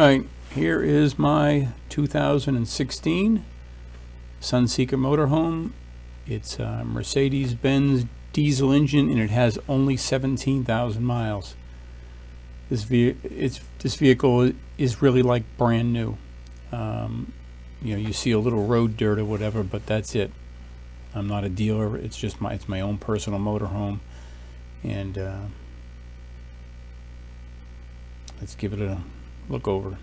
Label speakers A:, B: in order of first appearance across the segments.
A: Alright, here is my 2016 Sunseeker motorhome. It's a Mercedes-Benz diesel engine and it has only 17,000 miles. This vehicle is really like brand new. You see a little road dirt or whatever, but that's it. I'm not a dealer. It's just my own personal motorhome, and let's give it a look over.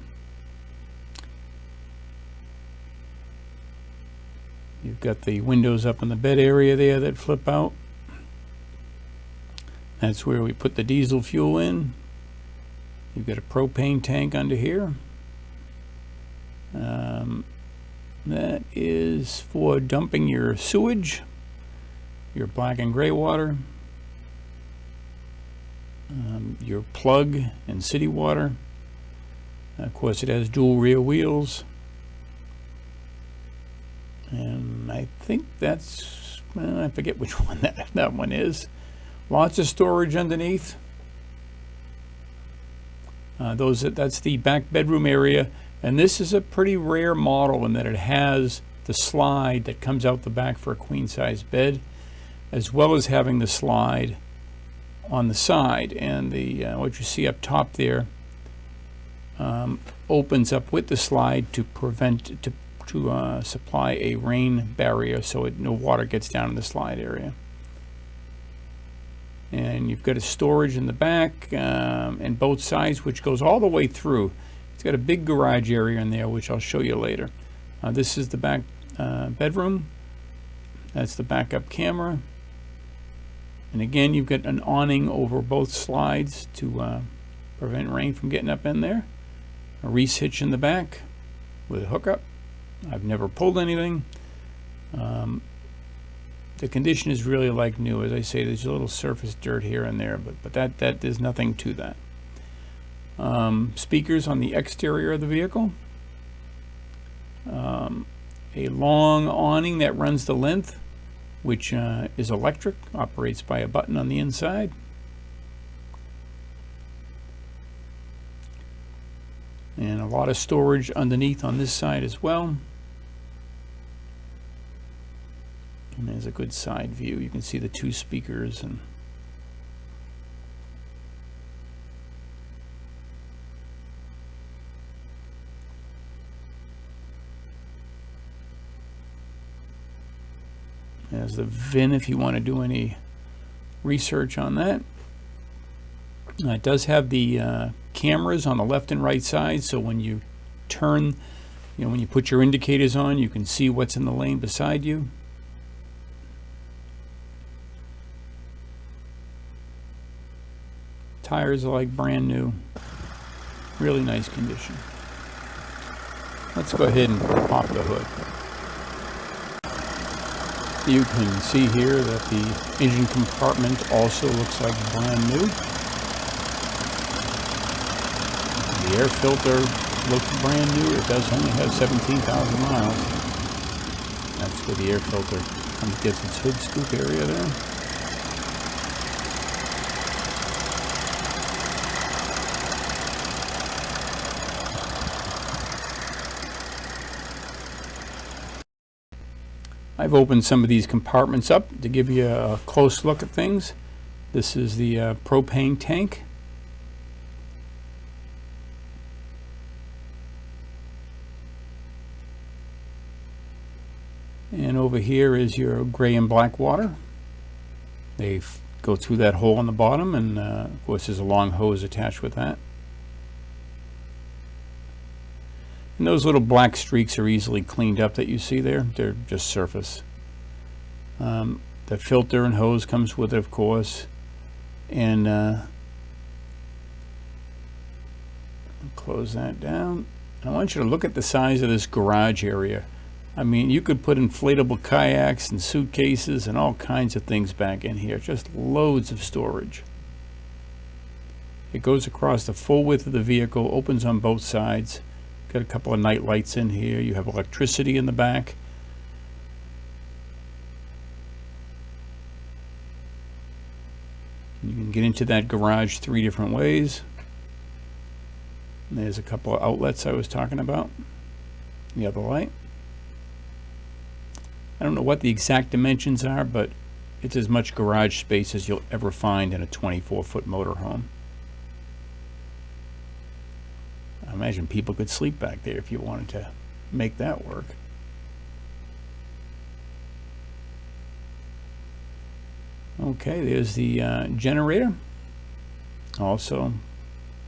A: You've got the windows up in the bed area there that flip out. That's where we put the diesel fuel in. You've got a propane tank under here. That is for dumping your sewage, your black and gray water, your plug and city water. Of course, it has dual rear wheels. And I think that's, I forget which one that one is. Lots of storage underneath. That's the back bedroom area, and this is a pretty rare model in that it has the slide that comes out the back for a queen size bed, as well as having the slide on the side. And the what you see up top there opens up with the slide to supply a rain barrier, so no water gets down in the slide area. And you've got a storage in the back and both sides, which goes all the way through. It's got a big garage area in there, which I'll show you later. This is the back bedroom. That's the backup camera. And again, you've got an awning over both slides to prevent rain from getting up in there. A Reese hitch in the back with a hookup. I've never pulled anything. The condition is really like new. As I say, there's a little surface dirt here and there, but that there's nothing to that. Speakers on the exterior of the vehicle. A long awning that runs the length, which is electric, operates by a button on the inside. And a lot of storage underneath on this side as well. And there's a good side view. You can see the two speakers. And there's the VIN if you want to do any research on that. It does have the cameras on the left and right side, so when you turn, when you put your indicators on, you can see what's in the lane beside you. Tires are like brand new. Really nice condition. Let's go ahead and pop the hood. You can see here that the engine compartment also looks like brand new. The air filter looks brand new. It does only have 17,000 miles. That's where the air filter gets its hood scoop area there. I've opened some of these compartments up to give you a close look at things. This is the propane tank. And over here is your gray and black water. They go through that hole in the bottom, and of course there's a long hose attached with that. And those little black streaks are easily cleaned up that you see there. They're just surface. The filter and hose comes with it, of course. And close that down. I want you to look at the size of this garage area. I mean, you could put inflatable kayaks and suitcases and all kinds of things back in here. Just loads of storage. It goes across the full width of the vehicle, opens on both sides. Got a couple of night lights in here. You have electricity in the back. You can get into that garage 3 different ways. And there's a couple of outlets I was talking about. The other light. I don't know what the exact dimensions are, but it's as much garage space as you'll ever find in a 24-foot motorhome. I imagine people could sleep back there if you wanted to make that work. Okay, there's the generator. Also,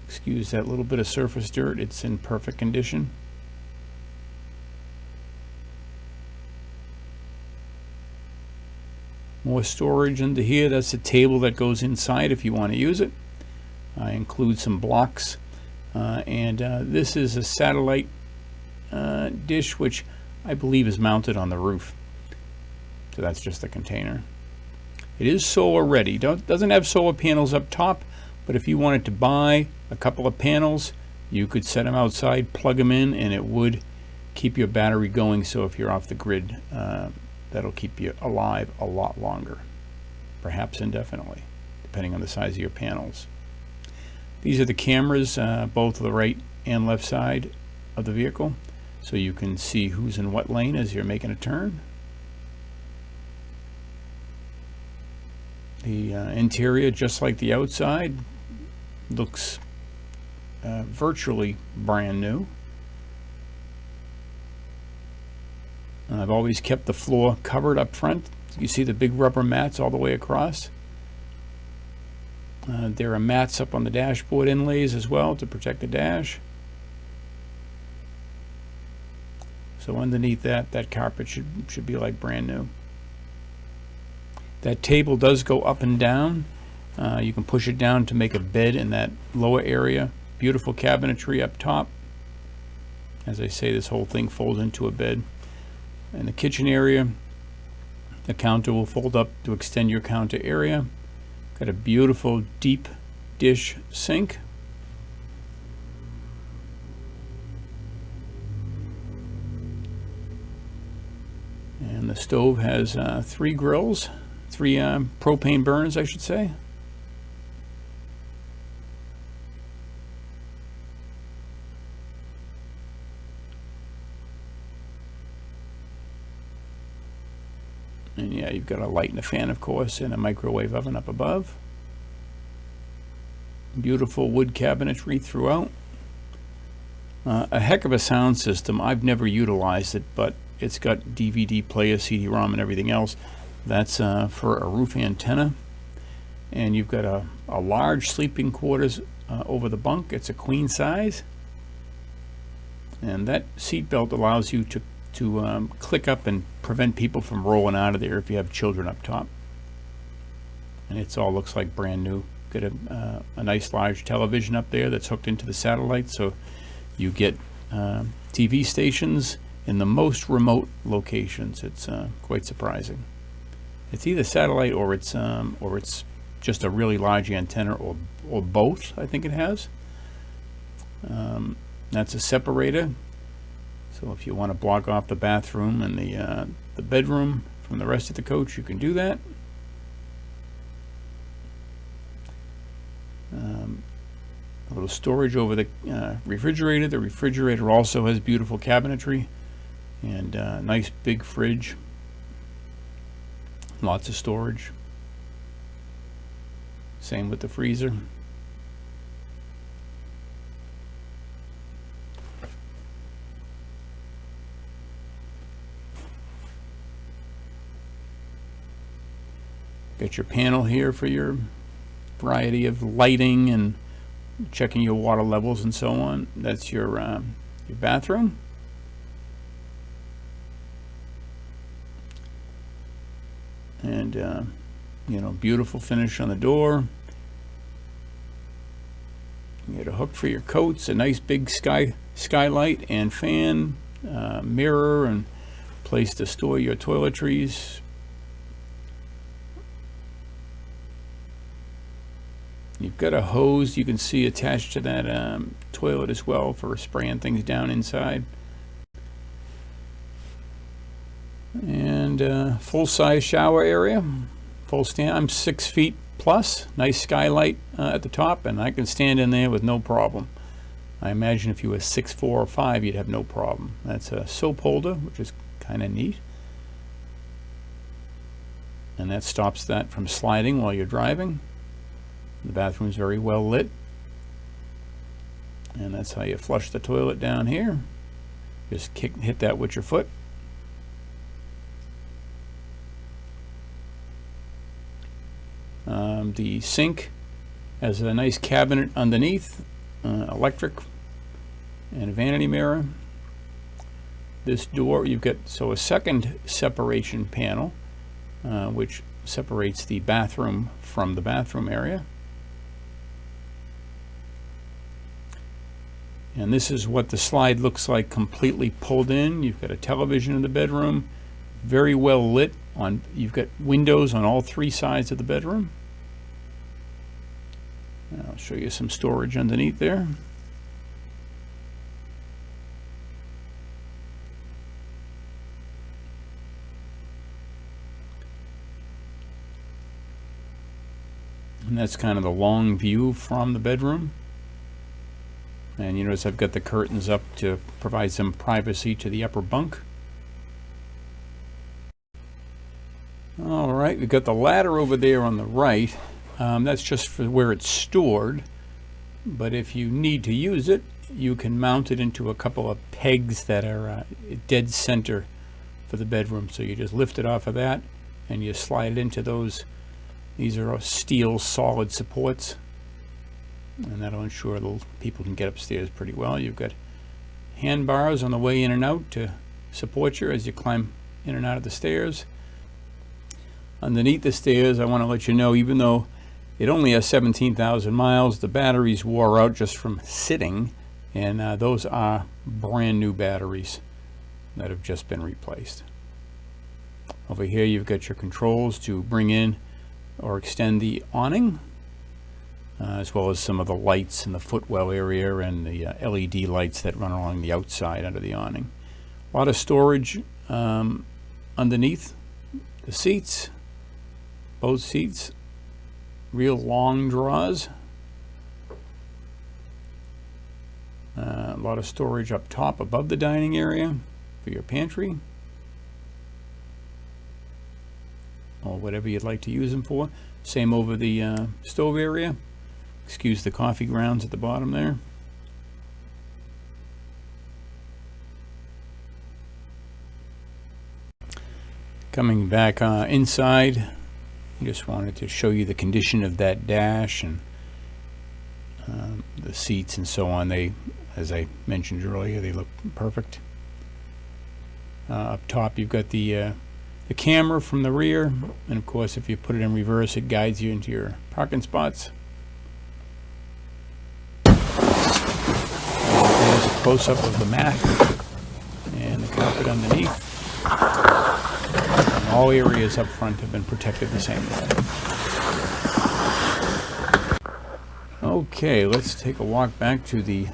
A: excuse that little bit of surface dirt, it's in perfect condition. More storage under here. That's a table that goes inside if you want to use it. I include some blocks. And this is a satellite dish, which I believe is mounted on the roof. So that's just a container. It is solar ready. Doesn't have solar panels up top, but if you wanted to buy a couple of panels, you could set them outside, plug them in, and it would keep your battery going. So if you're off the grid, that'll keep you alive a lot longer, perhaps indefinitely, depending on the size of your panels. These are the cameras, both the right and left side of the vehicle, so you can see who's in what lane as you're making a turn. The interior, just like the outside, looks virtually brand new. I've always kept the floor covered up front. You see the big rubber mats all the way across. There are mats up on the dashboard inlays as well to protect the dash. So underneath that carpet should be like brand new. That table does go up and down. You can push it down to make a bed in that lower area. Beautiful cabinetry up top. As I say, this whole thing folds into a bed. In the kitchen area, the counter will fold up to extend your counter area. Got a beautiful deep dish sink. And the stove has 3 grills, 3 propane burners, I should say. And yeah, you've got a light and a fan, of course, and a microwave oven up above. Beautiful wood cabinetry throughout. A heck of a sound system. I've never utilized it, but it's got DVD player, CD-ROM, and everything else. That's for a roof antenna. And you've got a large sleeping quarters over the bunk. It's a queen size. And that seat belt allows you to click up and prevent people from rolling out of there if you have children up top. And it all looks like brand new. Got a nice large television up there that's hooked into the satellite, so you get TV stations in the most remote locations. It's quite surprising. It's either satellite or it's just a really large antenna, or both. I think it has. That's a separator. So if you want to block off the bathroom and the bedroom from the rest of the coach, you can do that. A little storage over the refrigerator. The refrigerator also has beautiful cabinetry and a nice big fridge. Lots of storage. Same with the freezer. Got your panel here for your variety of lighting and checking your water levels and so on. That's your bathroom. And you know, beautiful finish on the door. You get a hook for your coats, a nice big skylight and fan, mirror, and place to store your toiletries. You've got a hose you can see attached to that toilet as well for spraying things down inside. And full-size shower area, full stand. I'm 6 feet plus. Nice skylight at the top, and I can stand in there with no problem. I imagine if you were 6'4" or 5", you'd have no problem. That's a soap holder, which is kind of neat. And that stops that from sliding while you're driving. The bathroom's very well lit. And that's how you flush the toilet down here. Just hit that with your foot. The sink has a nice cabinet underneath, electric, and a vanity mirror. This door, you've got a second separation panel, which separates the bathroom from the bathroom area. And this is what the slide looks like completely pulled in. You've got a television in the bedroom, very well lit. You've got windows on all 3 sides of the bedroom. I'll show you some storage underneath there. And that's kind of the long view from the bedroom. And you notice I've got the curtains up to provide some privacy to the upper bunk. All right, we've got the ladder over there on the right. That's just for where it's stored. But if you need to use it, you can mount it into a couple of pegs that are dead center for the bedroom. So you just lift it off of that and you slide it into those. These are steel solid supports. And that'll ensure the people can get upstairs pretty well. You've got handbars on the way in and out to support you as you climb in and out of the stairs. Underneath the stairs, I want to let you know, even though it only has 17,000 miles, the batteries wore out just from sitting, and those are brand new batteries that have just been replaced. Over here you've got your controls to bring in or extend the awning, as well as some of the lights in the footwell area and the LED lights that run along the outside under the awning. A lot of storage underneath the seats, both seats, real long drawers. A lot of storage up top above the dining area for your pantry, or whatever you'd like to use them for. Same over the stove area. Excuse the coffee grounds at the bottom there. Coming back inside, I just wanted to show you the condition of that dash and the seats and so on. They, as I mentioned earlier, they look perfect. Up top you've got the camera from the rear, and of course if you put it in reverse it guides you into your parking spots. There's a close-up of the mat and the carpet underneath. And all areas up front have been protected the same way. Okay, let's take a walk back to the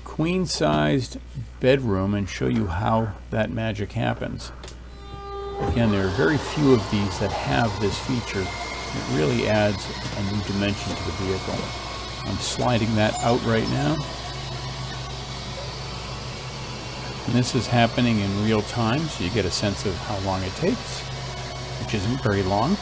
A: queen-sized bedroom and show you how that magic happens. Again, there are very few of these that have this feature. It really adds a new dimension to the vehicle. I'm sliding that out right now. And this is happening in real time, so you get a sense of how long it takes, which isn't very long.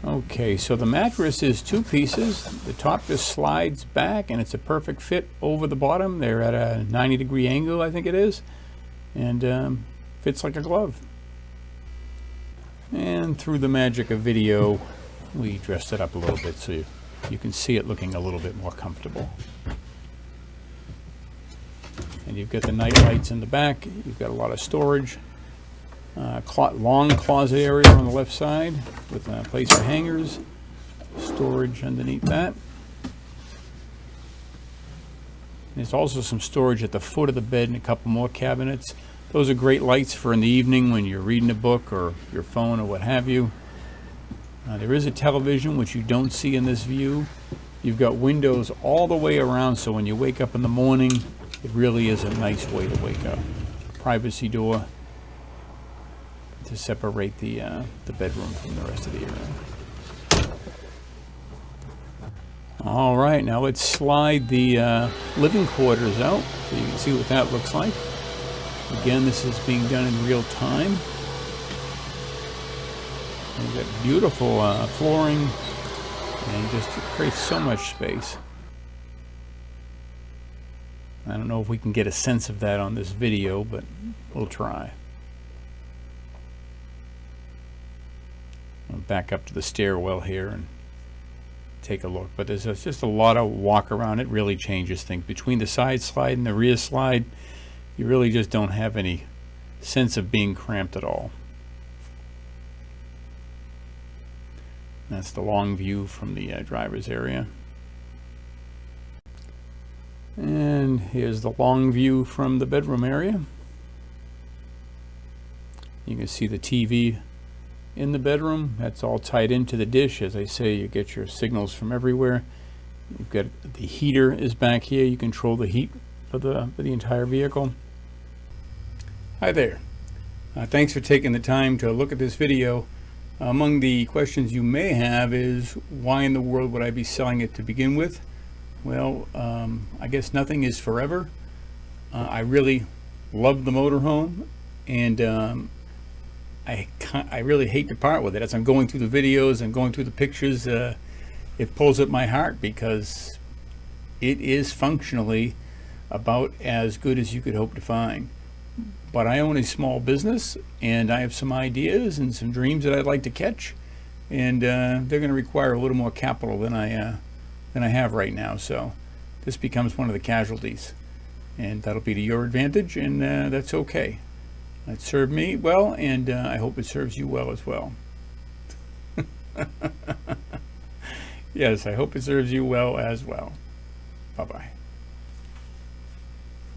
A: Okay, so the mattress is 2 pieces. The top just slides back and it's a perfect fit over the bottom. They're at a 90-degree angle, I think it is, and fits like a glove. And through the magic of video, we dressed it up a little bit so you can see it looking a little bit more comfortable. And you've got the night lights in the back. You've got a lot of storage. Long closet area on the left side with a place for hangers, storage underneath that. There's also some storage at the foot of the bed and a couple more cabinets. Those are great lights for in the evening when you're reading a book or your phone or what have you. There is a television, which you don't see in this view. You've got windows all the way around, so when you wake up in the morning, it really is a nice way to wake up. Privacy door to separate the bedroom from the rest of the area. All right, now let's slide the living quarters out so you can see what that looks like. Again, this is being done in real time. We've got beautiful flooring, and just creates so much space. I don't know if we can get a sense of that on this video, but we'll try. I'll back up to the stairwell here and take a look, but there's just a lot of walk around. It really changes things. Between the side slide and the rear slide, you really just don't have any sense of being cramped at all. That's the long view from the driver's area. And here's the long view from the bedroom area. You can see the TV in the bedroom. That's all tied into the dish. As I say, you get your signals from everywhere. You've got the heater is back here. You control the heat for the entire vehicle. Hi there. Thanks for taking the time to look at this video. Among the questions you may have is, why in the world would I be selling it to begin with? Well, I guess nothing is forever. I really love the motorhome, and I really hate to part with it. As I'm going through the videos and going through the pictures, it pulls at my heart because it is functionally about as good as you could hope to find. But I own a small business, and I have some ideas and some dreams that I'd like to catch, and they're going to require a little more capital than I have right now. So this becomes one of the casualties, and that'll be to your advantage, and that's okay. It served me well, and I hope it serves you well as well. Yes, I hope it serves you well as well. Bye-bye.